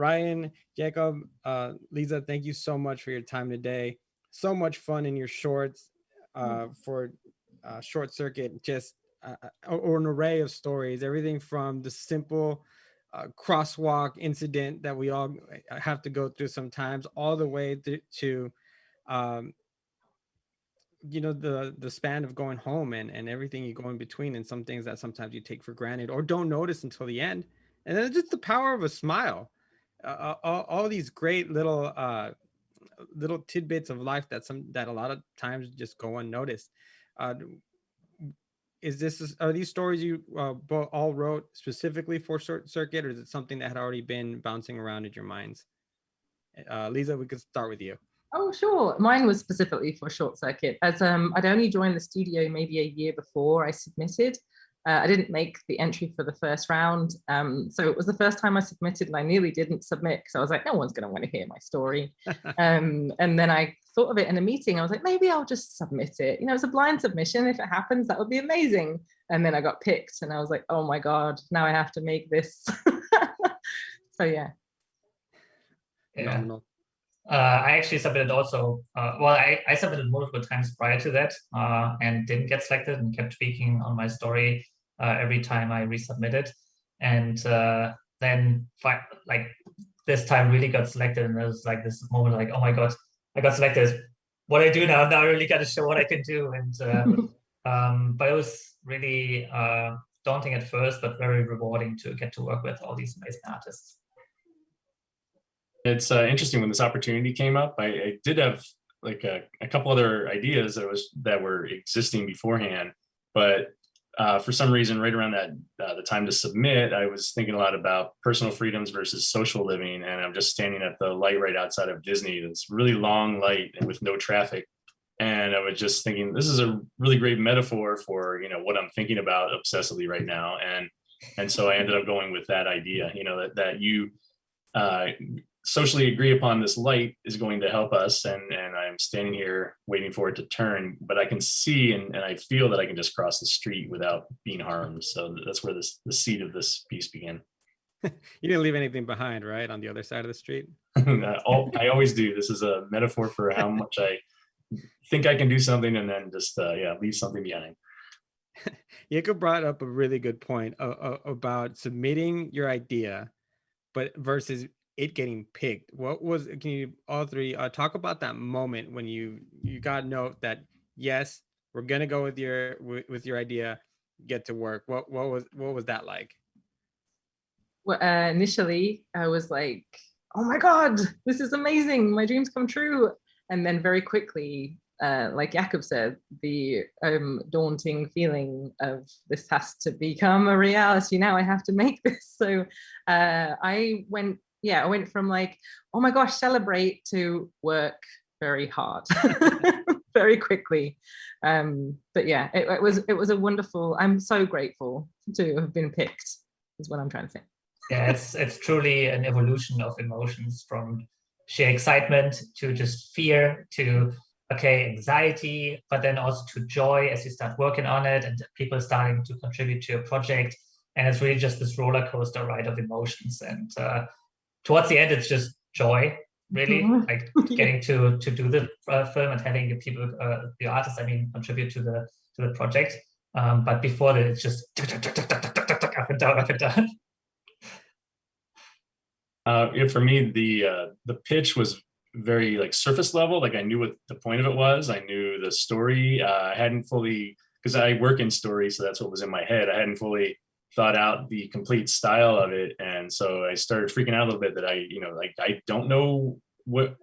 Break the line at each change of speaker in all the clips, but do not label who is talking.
Ryan, Jacob, Liza, thank you so much for your time today. So much fun in your shorts for Short Circuit. Just or an array of stories, everything from the simple crosswalk incident that we all have to go through sometimes, all the way to um, the span of going home and everything you go in between, and some things that sometimes you take for granted or don't notice until the end. And then just the power of a smile, all these great little tidbits of life that a lot of times just go unnoticed. uh are these stories you all wrote specifically for Short Circuit, or is it something that had already been bouncing around in your minds? Liza, we could start with you.
Oh, sure. Mine was specifically for Short Circuit, as I'd only joined the studio maybe a year before I submitted. I didn't make the entry for the first round. So it was the first time I submitted, and I nearly didn't submit because I was like, no one's going to want to hear my story. And then I thought of it in a meeting. I was like, maybe I'll just submit it. It's a blind submission. If it happens, that would be amazing. And then I got picked, and I was like, oh my God, now I have to make this. So yeah.
Phenomenal.
I actually submitted also, I submitted multiple times prior to that and didn't get selected, and kept tweaking on my story every time I resubmitted. And then this time really got selected, and there was like this moment like, oh my God, I got selected. What do I do now? Now I really got to show what I can do. And but it was really daunting at first, but very rewarding to get to work with all these amazing artists.
It's interesting when this opportunity came up. I did have like a couple other ideas that were existing beforehand, but for some reason, right around that the time to submit, I was thinking a lot about personal freedoms versus social living, and I'm just standing at the light right outside of Disney. This really long light and with no traffic, and I was just thinking this is a really great metaphor for what I'm thinking about obsessively right now, and so I ended up going with that idea. That you socially agree upon this light is going to help us, and I'm standing here waiting for it to turn, but I can see and I feel that I can just cross the street without being harmed. So that's where the seed of this piece began.
You didn't leave anything behind, right, on the other side of the street?
I always do. This is a metaphor for how much I think I can do something, and then just leave something behind.
Jacob brought up a really good point about submitting your idea, but versus it getting picked. Can you all three talk about that moment when you got note that yes, we're gonna go with your idea, get to work? What was that like?
Well, initially I was like, oh my God, this is amazing, my dreams come true. And then very quickly, like Jacob said, the daunting feeling of this has to become a reality now, I have to make this. So I went from like, oh my gosh, celebrate, to work very hard very quickly. But yeah, it was a wonderful, I'm so grateful to have been picked, is what I'm trying to say.
Yeah, it's truly an evolution of emotions, from sheer excitement to just fear to anxiety, but then also to joy as you start working on it and people starting to contribute to your project. And it's really just this roller coaster ride of emotions. And towards the end, it's just joy, really, like getting to do the film and having the people, the artists, contribute to the project. But before that, it's just up and down, up and down.
For me, the pitch was very like surface level. Like I knew what the point of it was. I knew the story. I hadn't fully, because I work in stories, so that's what was in my head. I hadn't fully thought out the complete style of it, and so I started freaking out a little bit that I don't know what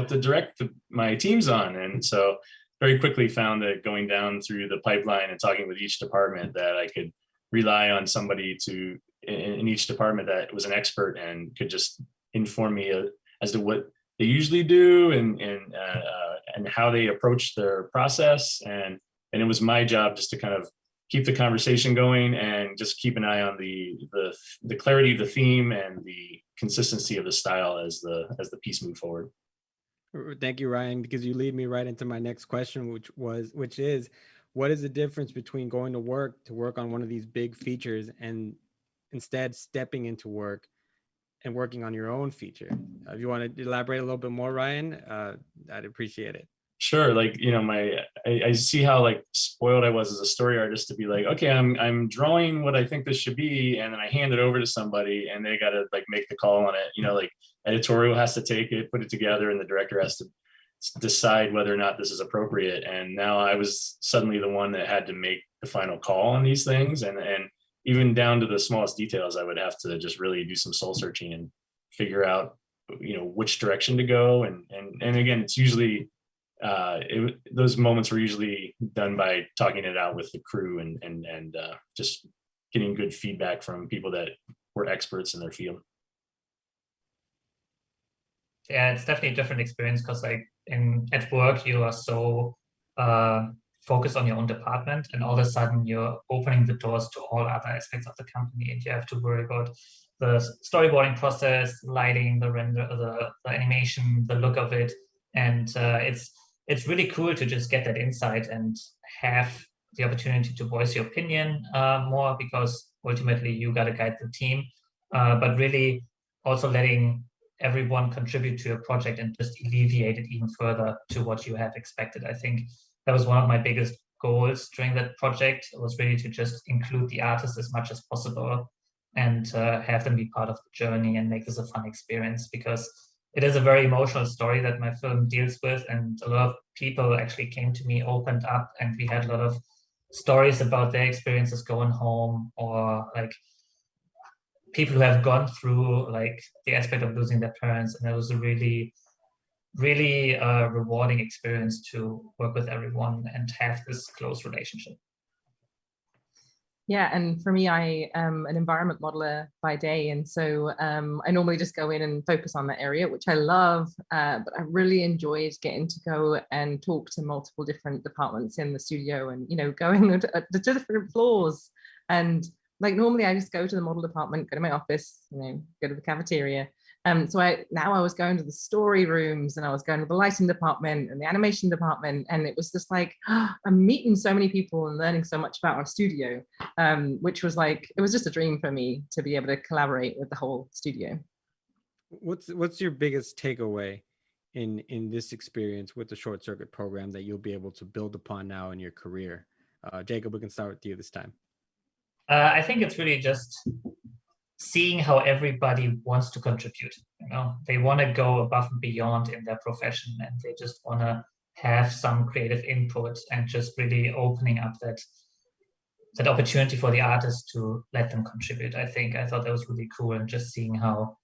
to direct my teams on, and so very quickly found that going down through the pipeline and talking with each department that I could rely on somebody in each department that was an expert and could just inform me as to what they usually do and how they approach their process, and it was my job just to kind of keep the conversation going and just keep an eye on the clarity of the theme and the consistency of the style as the piece moved forward.
Thank you, Ryan, because you lead me right into my next question, which is, what is the difference between going to work on one of these big features and instead stepping into work and working on your own feature. If you want to elaborate a little bit more, Ryan, I'd appreciate it.
Sure. Like, I see how like spoiled I was as a story artist to be like, okay, I'm drawing what I think this should be, and then I hand it over to somebody and they got to like make the call on it. Like editorial has to take it, put it together, and the director has to decide whether or not this is appropriate. And now I was suddenly the one that had to make the final call on these things, and even down to the smallest details, I would have to just really do some soul searching and figure out, which direction to go. And again, it's usually those moments were usually done by talking it out with the crew and just getting good feedback from people that were experts in their field.
Yeah, it's definitely a different experience because like at work you are so focused on your own department, and all of a sudden you're opening the doors to all other aspects of the company, and you have to worry about the storyboarding process, lighting, the render, the animation, the look of it, and it's really cool to just get that insight and have the opportunity to voice your opinion more, because ultimately you got to guide the team, but really also letting everyone contribute to your project and just alleviate it even further to what you had expected. I think that was one of my biggest goals during that project, was really to just include the artists as much as possible and have them be part of the journey and make this a fun experience, because it is a very emotional story that my film deals with, and a lot of people actually came to me, opened up, and we had a lot of stories about their experiences going home, or like people who have gone through like the aspect of losing their parents. And it was a really, really rewarding experience to work with everyone and have this close relationship.
Yeah, and for me, I am an environment modeler by day, and so I normally just go in and focus on that area, which I love, but I really enjoyed getting to go and talk to multiple different departments in the studio, and going to the different floors. And like normally I just go to the model department, go to my office, go to the cafeteria. So I was going to the story rooms, and I was going to the lighting department and the animation department, and it was just like, I'm meeting so many people and learning so much about our studio, which was like, it was just a dream for me to be able to collaborate with the whole studio.
What's your biggest takeaway in this experience with the Short Circuit program that you'll be able to build upon now in your career? Jacob, we can start with you this time.
I think it's really just seeing how everybody wants to contribute. They want to go above and beyond in their profession, and they just want to have some creative input, and just really opening up that opportunity for the artist to let them contribute. I thought that was really cool, and just seeing how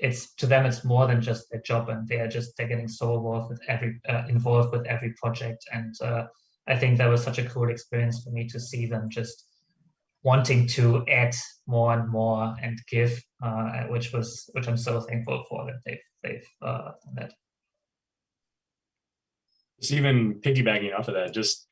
to them it's more than just their job, and they're getting so involved with every project. And I think that was such a cool experience for me to see them just wanting to add more and more and give, which I'm so thankful for that they've done that.
Just even piggybacking off of that, just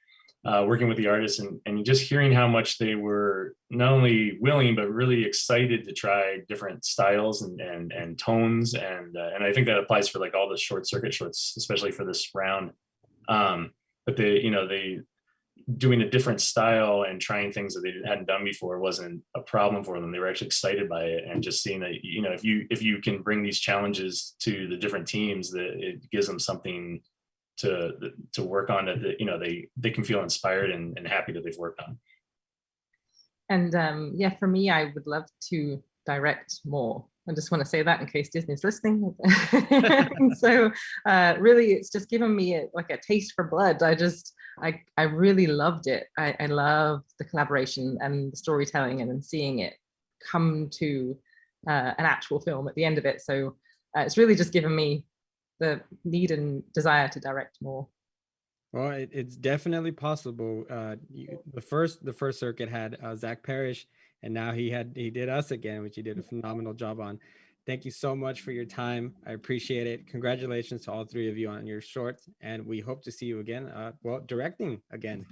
working with the artists and just hearing how much they were not only willing but really excited to try different styles and tones, and I think that applies for like all the Short Circuit shorts, especially for this round. But they doing a different style and trying things that they hadn't done before wasn't a problem for them. They were actually excited by it, and just seeing that if you can bring these challenges to the different teams, that it gives them something to work on, that they can feel inspired and happy that they've worked on.
And for me, I would love to direct more. I just want to say that in case Disney's listening. So really, it's just given me a taste for blood. I really loved it. I love the collaboration and the storytelling, and then seeing it come to an actual film at the end of it. So it's really just given me the need and desire to direct more.
Well, it's definitely possible. The first circuit had Zach Parrish, and now he did us again, which he did a phenomenal job on. Thank you so much for your time. I appreciate it. Congratulations to all three of you on your shorts, and we hope to see you again. Directing again.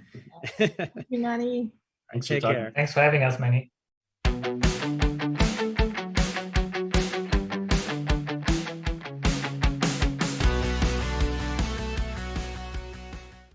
Thank you, Manny.
Thanks
Take care.
Thanks for having us, Manny.